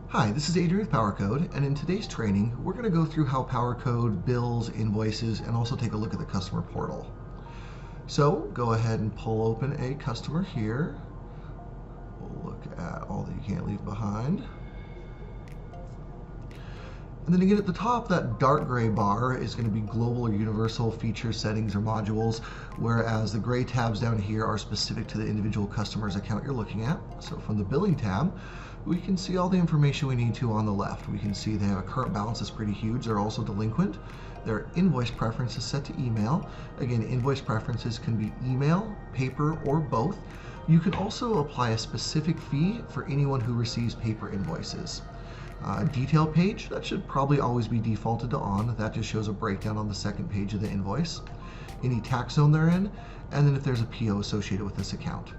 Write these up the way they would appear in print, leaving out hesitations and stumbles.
Hi, this is Adrian with Powercode, and in today's training, we're going to go through how Powercode bills invoices and also take a look at the customer portal. So go ahead and pull open a customer here. We'll look at all that you can't leave behind. And then again at the top, that dark gray bar is going to be global or universal features, settings, or modules, whereas the gray tabs down here are specific to the individual customer's account you're looking at. So from the billing tab, we can see all the information we need to on the left. We can see they have a current balance that's pretty huge. They're also delinquent. Their invoice preference is set to email. Again, invoice preferences can be email, paper, or both. You can also apply a specific fee for anyone who receives paper invoices. Detail page, that should probably always be defaulted to on. That just shows a breakdown on the second page of the invoice. Any tax zone they're in, and then if there's a PO associated with this account.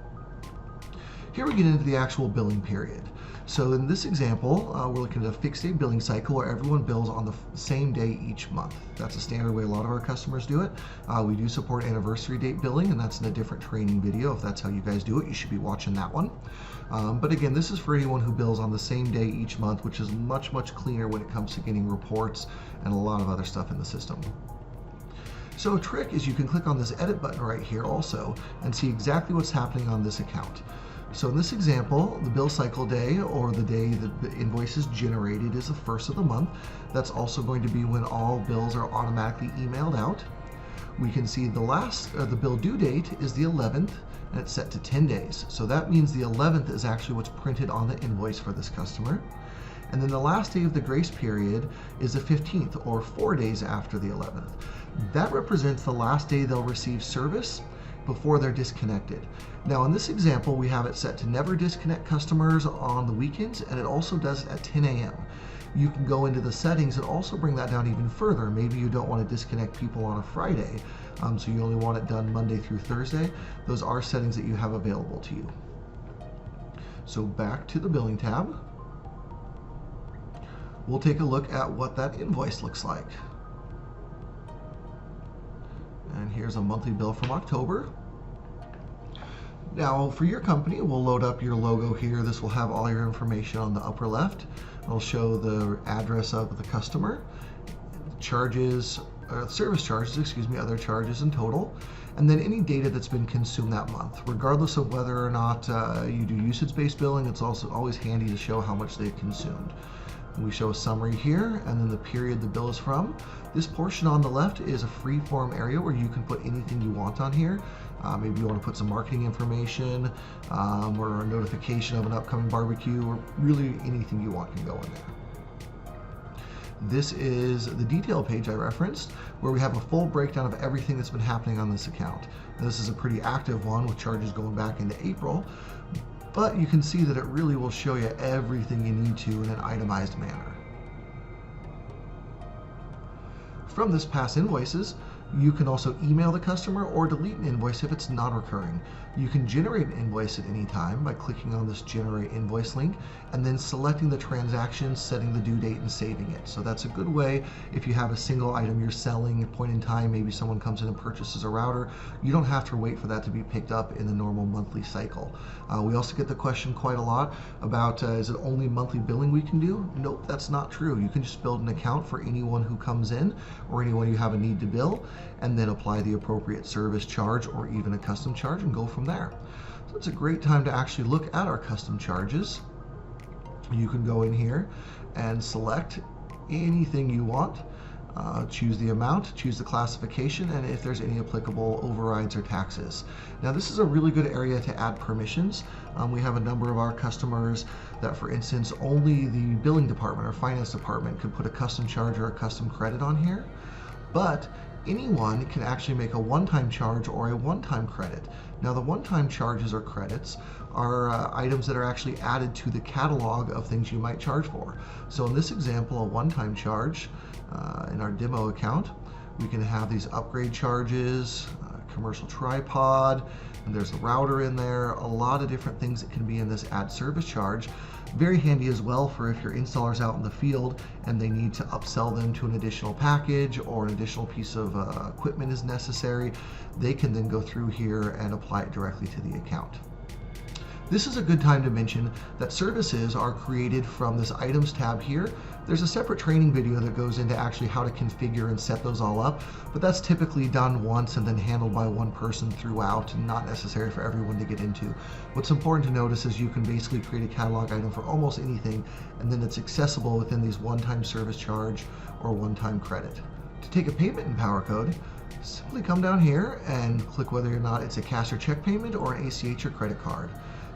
Here we get into the actual billing period. So in this example, we're looking at a fixed day billing cycle where everyone bills on the same day each month. That's a standard way a lot of our customers do it. We do support anniversary date billing, and that's in a different training video. If that's how you guys do it, you should be watching that one. But again, this is for anyone who bills on the same day each month, which is much, much cleaner when it comes to getting reports and a lot of other stuff in the system. So a trick is you can click on this edit button right here also and see exactly what's happening on this account. So in this example, the bill cycle day, or the day that the invoice is generated, is the first of the month. That's also going to be when all bills are automatically emailed out. We can see the bill due date is the 11th, and it's set to 10 days. So that means the 11th is actually what's printed on the invoice for this customer. And then the last day of the grace period is the 15th, or 4 days after the 11th. That represents the last day they'll receive service before they're disconnected. Now in this example, we have it set to never disconnect customers on the weekends, and it also does it at 10 a.m. You can go into the settings and also bring that down even further. Maybe you don't want to disconnect people on a Friday, so you only want it done Monday through Thursday. Those are settings that you have available to you. So back to the billing tab. We'll take a look at what that invoice looks like. And here's a monthly bill from October. Now for your company, we'll load up your logo here. This will have all your information on the upper left. It'll show the address of the customer, charges, service charges, other charges in total, and then any data that's been consumed that month. Regardless of whether or not you do usage-based billing, it's also always handy to show how much they've consumed. We show a summary here, and then the period the bill is from. This portion on the left is a free form area where you can put anything you want on here. Maybe you want to put some marketing information, or a notification of an upcoming barbecue, or really anything you want can go in there. This is the detail page I referenced, where we have a full breakdown of everything that's been happening on this account. Now, this is a pretty active one with charges going back into April. But you can see that it really will show you everything you need to in an itemized manner. From this past invoices, you can also email the customer or delete an invoice if it's non-recurring. You can generate an invoice at any time by clicking on this generate invoice link and then selecting the transaction, setting the due date, and saving it. So that's a good way if you have a single item you're selling at a point in time, maybe someone comes in and purchases a router, you don't have to wait for that to be picked up in the normal monthly cycle. We also get the question quite a lot about is it only monthly billing we can do? Nope, that's not true. You can just build an account for anyone who comes in or anyone you have a need to bill, and then apply the appropriate service charge or even a custom charge and go from there. So it's a great time to actually look at our custom charges. You can go in here and select anything you want, choose the amount, choose the classification, and if there's any applicable overrides or taxes. Now this is a really good area to add permissions. We have a number of our customers that, for instance, only the billing department or finance department could put a custom charge or a custom credit on here, but anyone can actually make a one-time charge or a one-time credit. Now the one-time charges or credits are items that are actually added to the catalog of things you might charge for. So in this example, a one-time charge in our demo account, we can have these upgrade charges, commercial tripod, and there's a router in there, a lot of different things that can be in this add service charge Very handy as well for if your installer's out in the field and they need to upsell them to an additional package or an additional piece of equipment is necessary. They can then go through here and apply it directly to the account. This is a good time to mention that services are created from this items tab here. There's a separate training video that goes into actually how to configure and set those all up, but that's typically done once and then handled by one person throughout and not necessary for everyone to get into. What's important to notice is you can basically create a catalog item for almost anything, and then it's accessible within these one-time service charge or one-time credit. To take a payment in Powercode, simply come down here and click whether or not it's a cash or check payment or an ACH or credit card.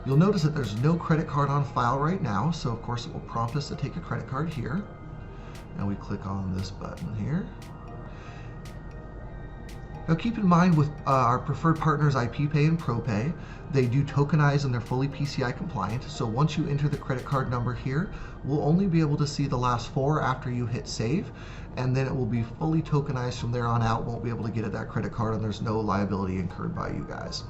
You'll notice that there's no credit card on file right now, so of course it will prompt us to take a credit card here. And we click on this button here. Now keep in mind with our preferred partners IPPay and ProPay, they do tokenize and they're fully PCI compliant. So once you enter the credit card number here, we'll only be able to see the last 4 after you hit save, and then it will be fully tokenized from there on out. Won't be able to get at that credit card, and there's no liability incurred by you guys.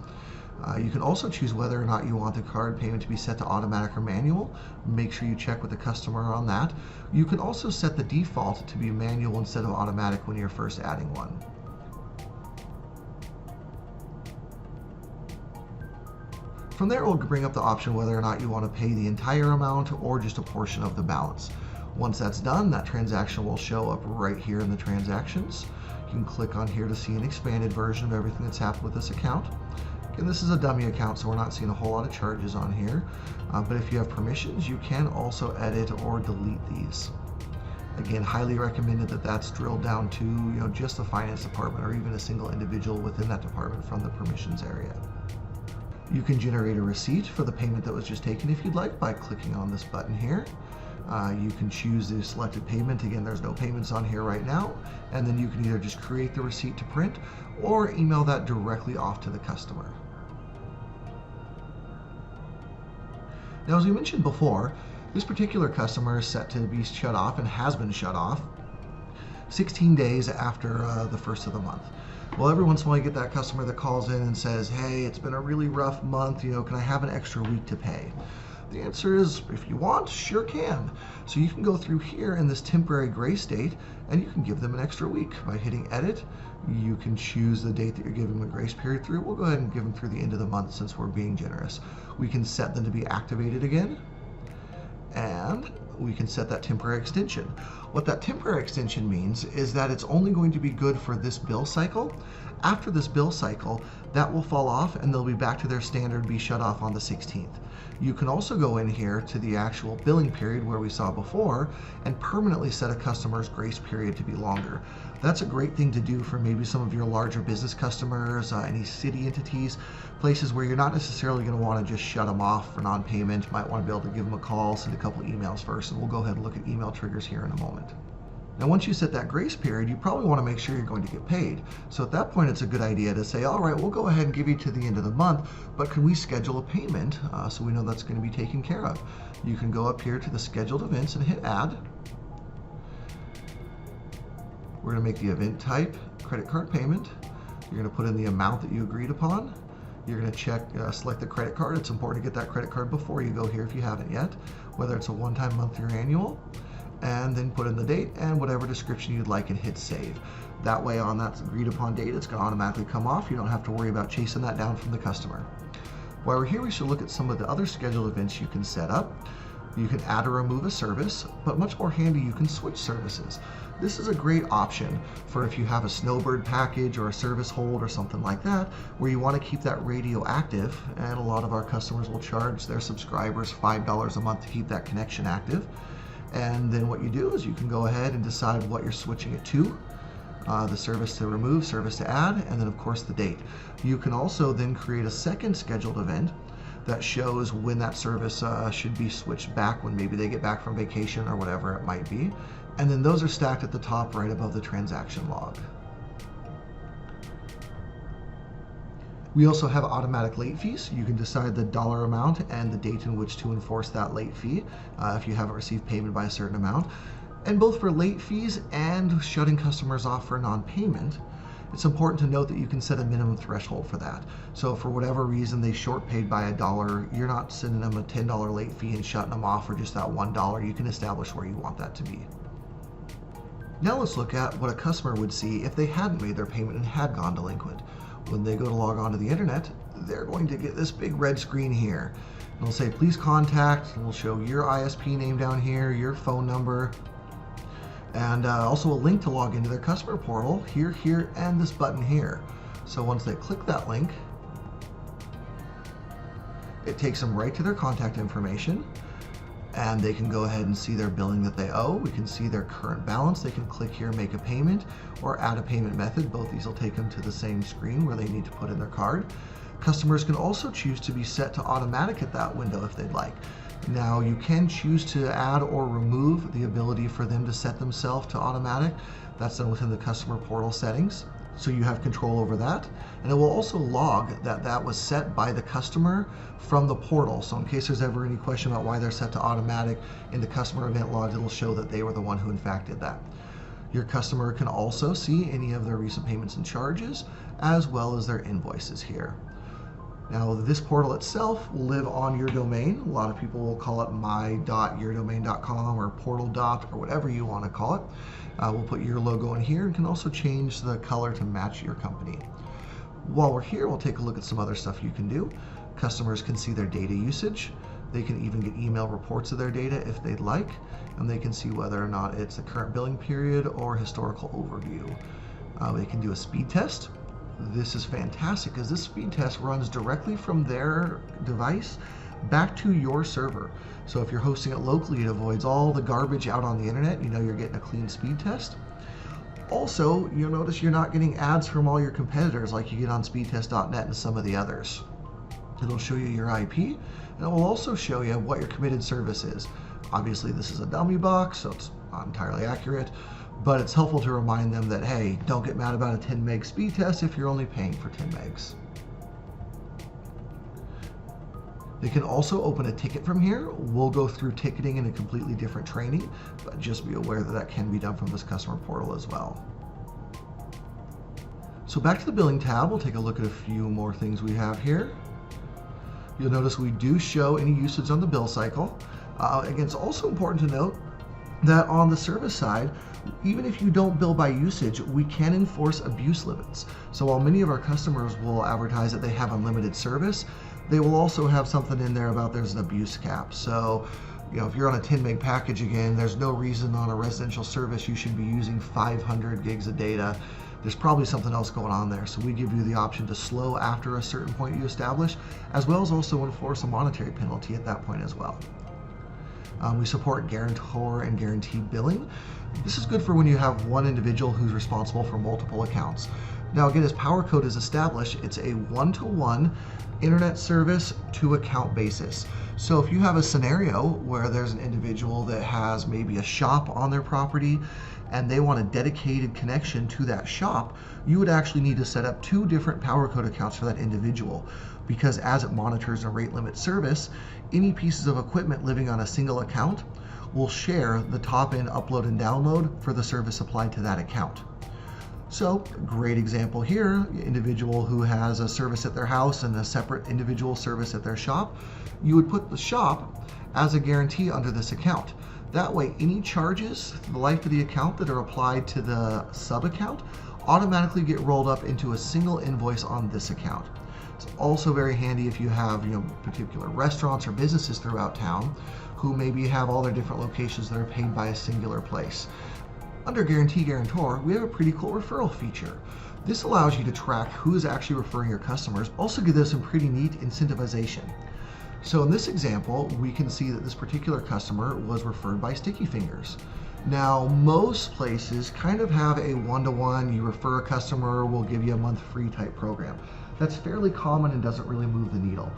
You can also choose whether or not you want the card payment to be set to automatic or manual. Make sure you check with the customer on that. You can also set the default to be manual instead of automatic when you're first adding one. From there, it will bring up the option whether or not you want to pay the entire amount or just a portion of the balance. Once that's done, that transaction will show up right here in the transactions. You can click on here to see an expanded version of everything that's happened with this account. And this is a dummy account, so we're not seeing a whole lot of charges on here. But if you have permissions, you can also edit or delete these. Again, highly recommended that that's drilled down to just the finance department or even a single individual within that department from the permissions area. You can generate a receipt for the payment that was just taken if you'd like by clicking on this button here. You can choose the selected payment. Again, there's no payments on here right now. And then you can either just create the receipt to print or email that directly off to the customer. Now, as we mentioned before, this particular customer is set to be shut off and has been shut off 16 days after the first of the month. Well, every once in a while you get that customer that calls in and says, hey, it's been a really rough month, can I have an extra week to pay? The answer is, if you want, sure can. So you can go through here in this temporary gray state and you can give them an extra week by hitting edit. You can choose the date that you're giving them a grace period through. We'll go ahead and give them through the end of the month since we're being generous. We can set them to be activated again, and we can set that temporary extension. What that temporary extension means is that it's only going to be good for this bill cycle. After this bill cycle, that will fall off and they'll be back to their standard be shut off on the 16th. You can also go in here to the actual billing period where we saw before and permanently set a customer's grace period to be longer. That's a great thing to do for maybe some of your larger business customers, any city entities, places where you're not necessarily going to want to just shut them off for non-payment. You might want to be able to give them a call, send a couple emails first, and we'll go ahead and look at email triggers here in a moment. Now, once you set that grace period, you probably want to make sure you're going to get paid. So at that point, it's a good idea to say, all right, we'll go ahead and give you to the end of the month, but can we schedule a payment so we know that's going to be taken care of? You can go up here to the scheduled events and hit add. We're going to make the event type credit card payment. You're going to put in the amount that you agreed upon. You're going to select the credit card. It's important to get that credit card before you go here if you haven't yet, whether it's a one-time, monthly, or annual. And then put in the date and whatever description you'd like and hit save. That way on that agreed upon date, it's going to automatically come off. You don't have to worry about chasing that down from the customer. While we're here, we should look at some of the other scheduled events you can set up. You can add or remove a service, but much more handy, you can switch services. This is a great option for if you have a snowbird package or a service hold or something like that, where you want to keep that radio active, and a lot of our customers will charge their subscribers $5 a month to keep that connection active. And then what you do is you can go ahead and decide what you're switching it to, the service to remove, service to add, and then of course the date. You can also then create a second scheduled event that shows when that service should be switched back, when maybe they get back from vacation or whatever it might be. And then those are stacked at the top right above the transaction log. We also have automatic late fees. You can decide the dollar amount and the date in which to enforce that late fee if you haven't received payment by a certain amount. And both for late fees and shutting customers off for non-payment, It's important to note that you can set a minimum threshold for that. So if for whatever reason they short paid by $1, you're not sending them a $10 late fee and shutting them off for just that $1. You can establish where you want that to be. Now let's look at what a customer would see if they hadn't made their payment and had gone delinquent. When they go to log on to the internet, they're going to get this big red screen here. It'll say please contact, and we'll show your ISP name down here, your phone number, and also a link to log into their customer portal here, and this button here. So once they click that link, it takes them right to their contact information, and they can go ahead and see their billing that they owe. We can see their current balance. They can click here, make a payment, or add a payment method. Both these will take them to the same screen where they need to put in their card. Customers can also choose to be set to automatic at that window if they'd like. Now you can choose to add or remove the ability for them to set themselves to automatic. That's done within the customer portal settings, so you have control over that. And it will also log that that was set by the customer from the portal. So in case there's ever any question about why they're set to automatic in the customer event logs, it'll show that they were the one who in fact did that. Your customer can also see any of their recent payments and charges, as well as their invoices here. Now this portal itself will live on your domain. A lot of people will call it my.yourdomain.com or portal. Or whatever you want to call it. We'll put your logo in here and can also change the color to match your company. While we're here, we'll take a look at some other stuff you can do. Customers can see their data usage. They can even get email reports of their data if they'd like, and they can see whether or not it's the current billing period or historical overview. They can do a speed test. This is fantastic because this speed test runs directly from their device back to your server. So if you're hosting it locally, it avoids all the garbage out on the internet. You know you're getting a clean speed test. Also, you'll notice you're not getting ads from all your competitors like you get on speedtest.net and some of the others. It'll show you your IP, and it will also show you what your committed service is. Obviously, this is a dummy box, so it's not entirely accurate, but it's helpful to remind them that, hey, don't get mad about a 10 meg speed test if you're only paying for 10 megs. They can also open a ticket from here. We'll go through ticketing in a completely different training, but just be aware that that can be done from this customer portal as well. So back to the billing tab, we'll take a look at a few more things we have here. You'll notice we do show any usage on the bill cycle. Again, it's also important to note that on the service side, even if you don't bill by usage, we can enforce abuse limits. So while many of our customers will advertise that they have unlimited service, they will also have something in there about there's an abuse cap. So, if you're on a 10 meg package again, there's no reason on a residential service you should be using 500 gigs of data. There's probably something else going on there. So we give you the option to slow after a certain point you establish, as well as also enforce a monetary penalty at that point as well. We support guarantor and guaranteed billing. This is good for when you have one individual who's responsible for multiple accounts. Now again, as Powercode is established, it's a one-to-one internet service to account basis. So if you have a scenario where there's an individual that has maybe a shop on their property and they want a dedicated connection to that shop, you would actually need to set up 2 different Powercode accounts for that individual, because as it monitors a rate limit service, any pieces of equipment living on a single account will share the top-end upload and download for the service applied to that account. So, great example here, individual who has a service at their house and a separate individual service at their shop, you would put the shop as a guarantee under this account. That way, any charges for the life of the account that are applied to the sub-account automatically get rolled up into a single invoice on this account. It's also very handy if you have particular restaurants or businesses throughout town who maybe have all their different locations that are paid by a singular place. Under Guarantee Guarantor, we have a pretty cool referral feature. This allows you to track who is actually referring your customers, also give them some pretty neat incentivization. So in this example, we can see that this particular customer was referred by Sticky Fingers. Now, most places kind of have a one-to-one, you refer a customer, we'll give you a month free type program. That's fairly common and doesn't really move the needle.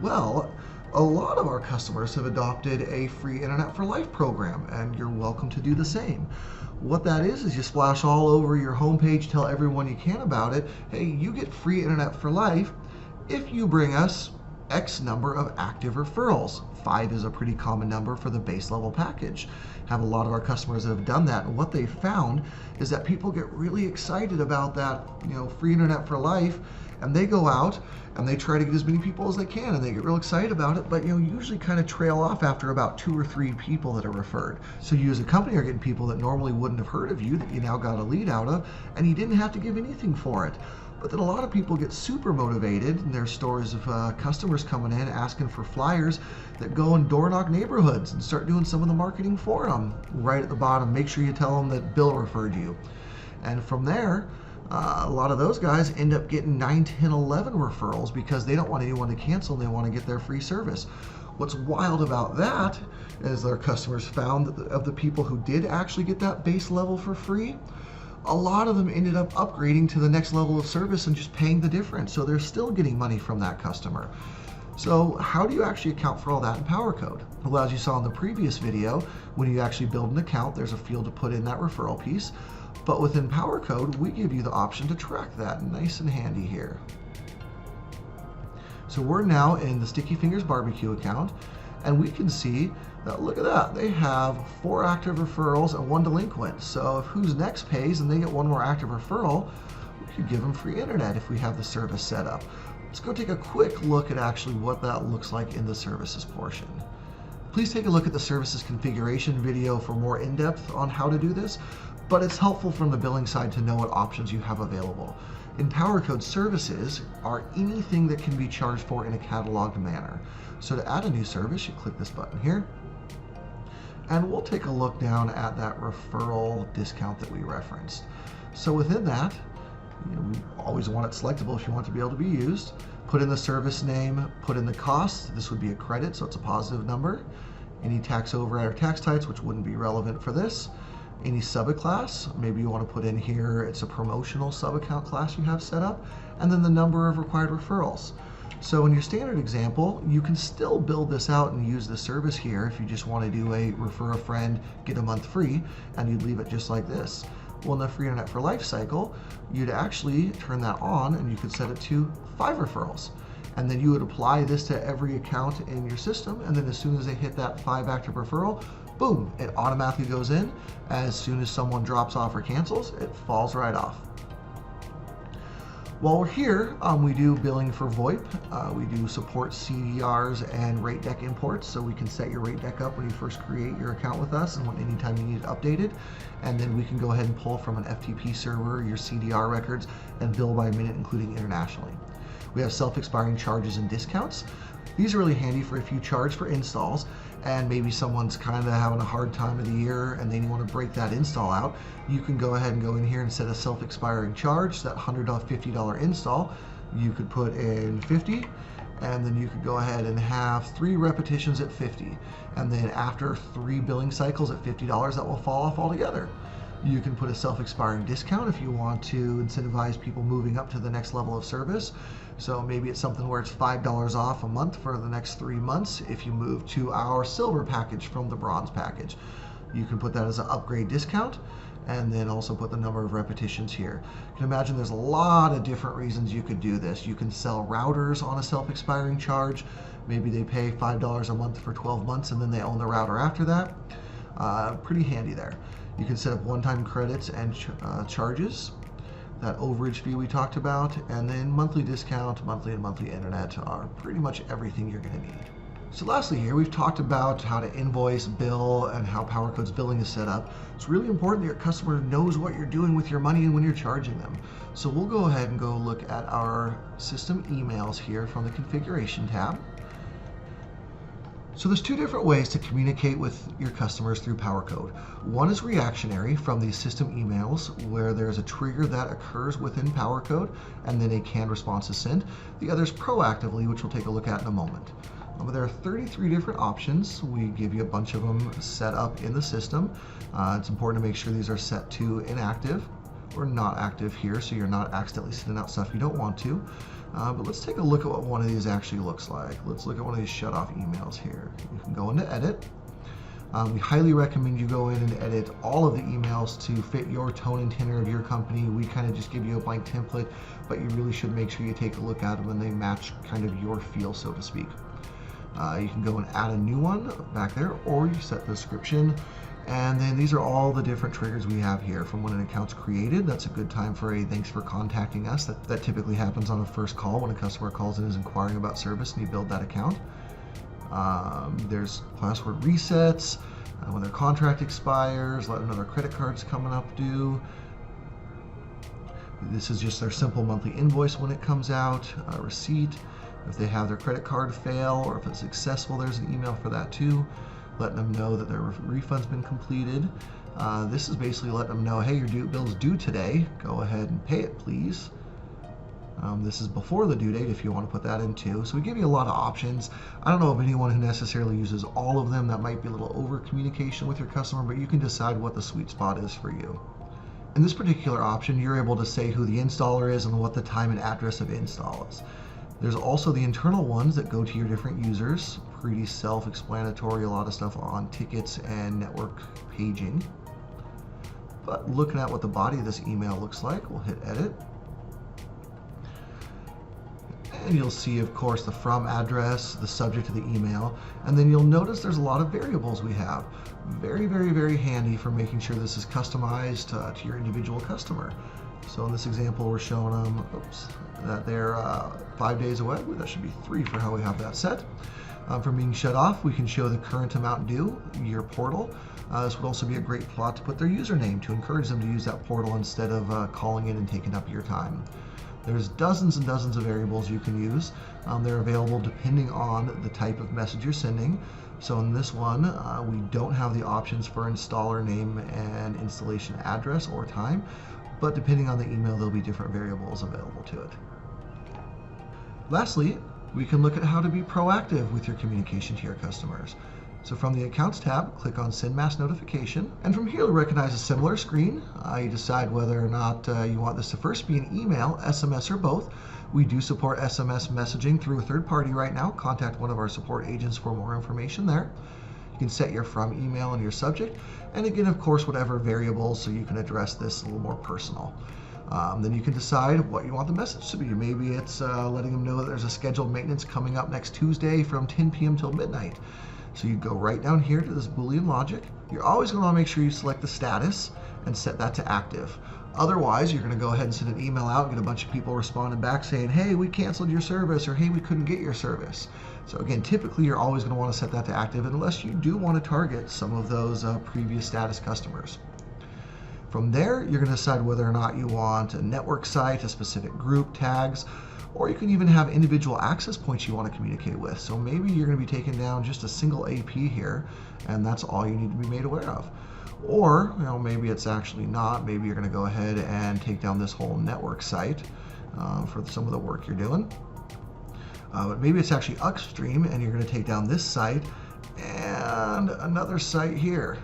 Well, a lot of our customers have adopted a free Internet for Life program, and you're welcome to do the same. What that is you splash all over your homepage, tell everyone you can about it, hey, you get free Internet for Life if you bring us X number of active referrals. 5 is a pretty common number for the base level package. Have a lot of our customers that have done that, and what they found is that people get really excited about that, free internet for life, and they go out and they try to get as many people as they can, and they get real excited about it, but usually kind of trail off after about 2 or 3 people that are referred. So you as a company are getting people that normally wouldn't have heard of you, that you now got a lead out of, and you didn't have to give anything for it. But then a lot of people get super motivated, and there's stories of customers coming in asking for flyers that go and door knock neighborhoods and start doing some of the marketing for them. Right at the bottom, make sure you tell them that Bill referred you. And from there, a lot of those guys end up getting 9, 10, 11 referrals because they don't want anyone to cancel and they want to get their free service. What's wild about that is our customers found that of the people who did actually get that base level for free, a lot of them ended up upgrading to the next level of service and just paying the difference. So they're still getting money from that customer. So how do you actually account for all that in Powercode? Well, as you saw in the previous video, when you actually build an account, there's a field to put in that referral piece. But within Powercode, we give you the option to track that nice and handy here. So we're now in the Sticky Fingers Barbecue account, and we can see that, look at that, they have 4 active referrals and 1 delinquent. So if who's next pays and they get 1 more active referral, we could give them free internet if we have the service set up. Let's go take a quick look at actually what that looks like in the services portion. Please take a look at the services configuration video for more in-depth on how to do this, but it's helpful from the billing side to know what options you have available. In Powercode, services are anything that can be charged for in a cataloged manner. So to add a new service, you click this button here, and we'll take a look down at that referral discount that we referenced. So within that, we always want it selectable if you want to be able to be used. Put in the service name, put in the cost. This would be a credit, so it's a positive number. Any tax override or tax types, which wouldn't be relevant for this. Any sub-class, maybe you want to put in here, it's a promotional sub-account class you have set up, and then the number of required referrals. So in your standard example, you can still build this out and use the service here if you just want to do a refer a friend, get a month free, and you'd leave it just like this. Well, in the free internet for life cycle, you'd actually turn that on and you could set it to 5 referrals. And then you would apply this to every account in your system, and then as soon as they hit that 5 active referral, boom, it automatically goes in. As soon as someone drops off or cancels, it falls right off. While we're here, we do billing for VoIP. We do support CDRs and rate deck imports, so we can set your rate deck up when you first create your account with us and anytime you need it updated. And then we can go ahead and pull from an FTP server your CDR records and bill by minute, including internationally. We have self-expiring charges and discounts. These are really handy for if you charge for installs and maybe someone's kind of having a hard time of the year and they want to break that install out. You can go ahead and go in here and set a self-expiring charge, that $150 install. You could put in 50, and then you could go ahead and have 3 repetitions at 50. And then after 3 billing cycles at $50, that will fall off altogether. You can put a self-expiring discount if you want to incentivize people moving up to the next level of service. So maybe it's something where it's $5 off a month for the next 3 months if you move to our silver package from the bronze package. You can put that as an upgrade discount, and then also put the number of repetitions here. You can imagine there's a lot of different reasons you could do this. You can sell routers on a self-expiring charge. Maybe they pay $5 a month for 12 months and then they own the router after that. Pretty handy there. You can set up one-time credits and charges, that overage fee we talked about, and then monthly discount, monthly and monthly internet are pretty much everything you're going to need. So lastly here, we've talked about how to invoice, bill, and how Powercode's billing is set up. It's really important that your customer knows what you're doing with your money and when you're charging them. So we'll go ahead and go look at our system emails here from the configuration tab. So there's 2 different ways to communicate with your customers through Powercode. One is reactionary from these system emails, where there's a trigger that occurs within Powercode and then a canned response is sent. The other is proactively, which we'll take a look at in a moment. But there are 33 different options. We give you a bunch of them set up in the system. It's important to make sure these are set to inactive or not active here, so you're not accidentally sending out stuff you don't want to. But let's take a look at what one of these actually looks like. Let's look at one of these shut off emails here. You can go into edit. We highly recommend you go in and edit all of the emails to fit your tone and tenor of your company. We kind of just give you a blank template, but you really should make sure you take a look at them and they match kind of your feel, so to speak. You can go and add a new one back there, or you set the description. And then these are all the different triggers we have here from when an account's created. That's a good time for a thanks for contacting us. That typically happens on the first call when a customer calls in and is inquiring about service and you build that account. There's password resets, when their contract expires, let them know their credit card's coming up due. This is just their simple monthly invoice when it comes out, receipt. If they have their credit card fail or if it's successful, there's an email for that too, letting them know that their refund's been completed. This is basically letting them know, hey, your bill's due today. Go ahead and pay it, please. This is before the due date if you want to put that in too. So we give you a lot of options. I don't know of anyone who necessarily uses all of them. That might be a little over communication with your customer, but you can decide what the sweet spot is for you. In this particular option, you're able to say who the installer is and what the time and address of install is. There's also the internal ones that go to your different users. Pretty self-explanatory, a lot of stuff on tickets and network paging. But looking at what the body of this email looks like, we'll hit edit. And you'll see, of course, the from address, the subject of the email, and then you'll notice there's a lot of variables we have. Very, very, very handy for making sure this is customized to your individual customer. So in this example, we're showing them that they're 5 days away. That should be 3 for how we have that set. From being shut off, we can show the current amount due, your portal. This would also be a great plot to put their username to encourage them to use that portal instead of calling in and taking up your time. There's dozens and dozens of variables you can use. They're available depending on the type of message you're sending. So in this one, we don't have the options for installer name and installation address or time, but depending on the email, there'll be different variables available to it. Lastly, we can look at how to be proactive with your communication to your customers. So from the Accounts tab, click on Send Mass Notification, and from here you'll recognize a similar screen. You decide whether or not you want this to first be an email, SMS, or both. We do support SMS messaging through a third party right now. Contact one of our support agents for more information there. You can set your from email and your subject, and again, of course, whatever variables so you can address this a little more personal. Then you can decide what you want the message to be. Maybe it's letting them know that there's a scheduled maintenance coming up next Tuesday from 10 p.m. till midnight. So you go right down here to this Boolean logic. You're always going to want to make sure you select the status and set that to active. Otherwise, you're going to go ahead and send an email out and get a bunch of people responding back saying, hey, we canceled your service, or hey, we couldn't get your service. So again, typically you're always going to want to set that to active unless you do want to target some of those previous status customers. From there, you're going to decide whether or not you want a network site, a specific group, tags, or you can even have individual access points you want to communicate with. So maybe you're going to be taking down just a single AP here, and that's all you need to be made aware of. Or, maybe it's actually not. Maybe you're going to go ahead and take down this whole network site for some of the work you're doing. But maybe it's actually upstream, and you're going to take down this site and another site here.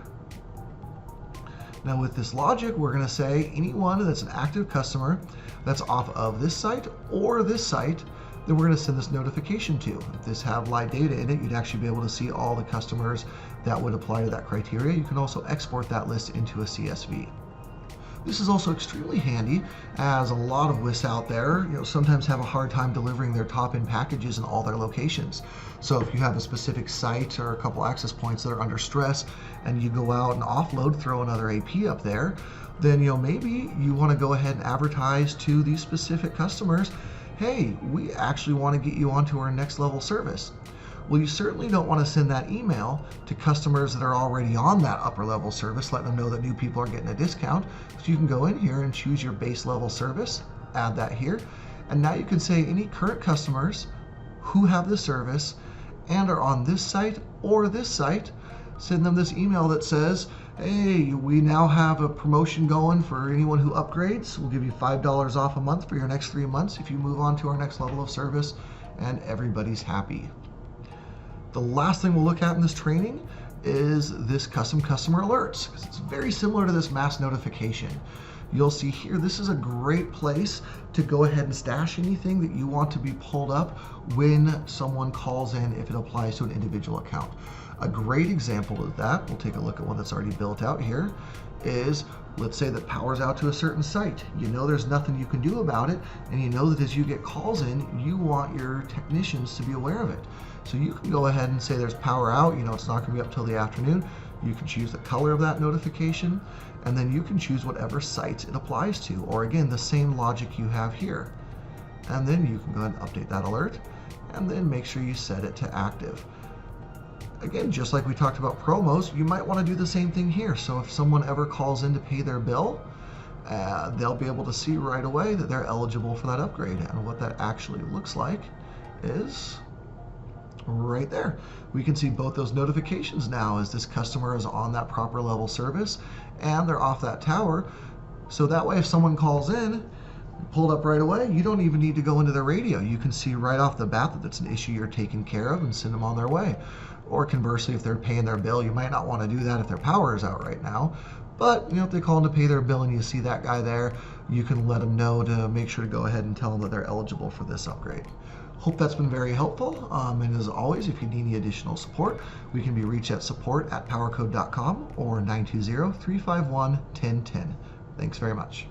Now with this logic, we're going to say anyone that's an active customer that's off of this site or this site, then we're going to send this notification to. If this have live data in it, you'd actually be able to see all the customers that would apply to that criteria. You can also export that list into a CSV. This is also extremely handy as a lot of WIS out there, sometimes have a hard time delivering their top-end packages in all their locations. So if you have a specific site or a couple access points that are under stress and you go out and offload, throw another AP up there, then maybe you want to go ahead and advertise to these specific customers, hey, we actually want to get you onto our next level service. Well, you certainly don't want to send that email to customers that are already on that upper level service, letting them know that new people are getting a discount. So you can go in here and choose your base level service, add that here, and now you can say any current customers who have this service and are on this site or this site, send them this email that says, hey, we now have a promotion going for anyone who upgrades. We'll give you $5 off a month for your next 3 months if you move on to our next level of service, and everybody's happy. The last thing we'll look at in this training is this custom customer alerts, because it's very similar to this mass notification. You'll see here, this is a great place to go ahead and stash anything that you want to be pulled up when someone calls in, if it applies to an individual account. A great example of that, we'll take a look at one that's already built out here, is let's say that power's out to a certain site. You know there's nothing you can do about it, and you know that as you get calls in, you want your technicians to be aware of it. So you can go ahead and say there's power out, you know it's not going to be up till the afternoon. You can choose the color of that notification, and then you can choose whatever site it applies to, or again, the same logic you have here. And then you can go ahead and update that alert, and then make sure you set it to active. Again, just like we talked about promos, you might want to do the same thing here. So if someone ever calls in to pay their bill, they'll be able to see right away that they're eligible for that upgrade. And what that actually looks like is right there. We can see both those notifications now as this customer is on that proper level service and they're off that tower. So that way if someone calls in, pulled up right away, you don't even need to go into their radio. You can see right off the bat that it's an issue you're taking care of and send them on their way. Or conversely, if they're paying their bill, you might not want to do that if their power is out right now. But you know, if they call in to pay their bill and you see that guy there, you can let them know to make sure to go ahead and tell them that they're eligible for this upgrade. Hope that's been very helpful. And as always, if you need any additional support, we can be reached at support@powercode.com or 920-351-1010. Thanks very much.